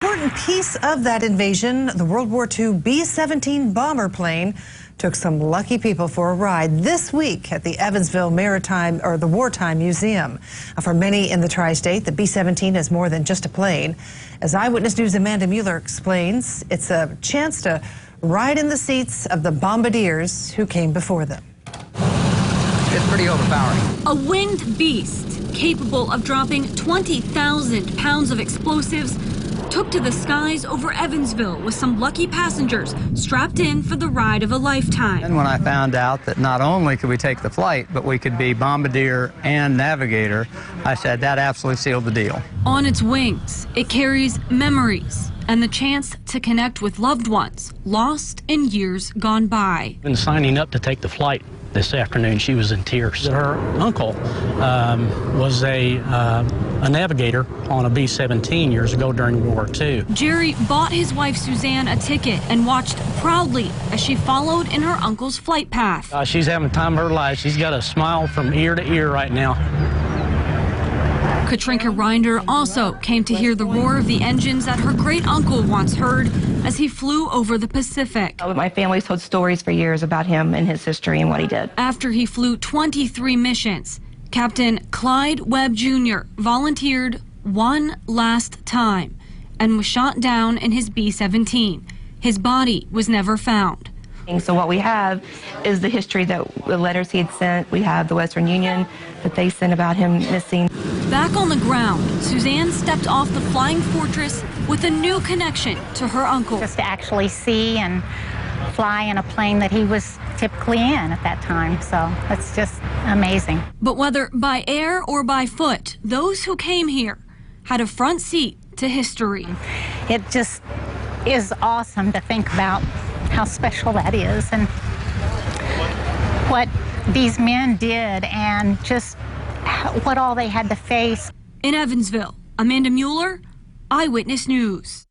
Important piece of that invasion, the World War II B17 bomber plane took some lucky people for a ride this week at the Evansville the Wartime Museum. For many in the tri-state, the B17 is more than just a plane. As Eyewitness News' Amanda Mueller explains, it's a chance to ride in the seats of the bombardiers who came before them. It's pretty overpowering. A winged beast capable of dropping 20,000 pounds of explosives took to the skies over Evansville with some lucky passengers strapped in for the ride of a lifetime. And when I found out that not only could we take the flight, but we could be bombardier and navigator, I said that absolutely sealed the deal. On its wings, it carries memories and the chance to connect with loved ones lost in years gone by. Been signing up to take the flight this afternoon, she was in tears. Her uncle was a navigator on a B-17 years ago during World War II. Jerry bought his wife Suzanne a ticket and watched proudly as she followed in her uncle's flight path. She's having the time of her life. She's got a smile from ear to ear right now. Katrinka Rinder also came to hear the roar of the engines that her great-uncle once heard as he flew over the Pacific. My family's told stories for years about him and his history and what he did. After he flew 23 missions, Captain Clyde Webb Jr. volunteered one last time and was shot down in his B-17. His body was never found. So what we have is the history, that the letters he had sent. We have the Western Union that they sent about him missing. Back on the ground, Suzanne stepped off the Flying Fortress with a new connection to her uncle. Just to actually see and fly in a plane that he was typically in at that time. So it's just amazing. But whether by air or by foot, those who came here had a front seat to history. It just is awesome to think about how special that is and what these men did and just what all they had to face. In Evansville, Amanda Mueller, Eyewitness News.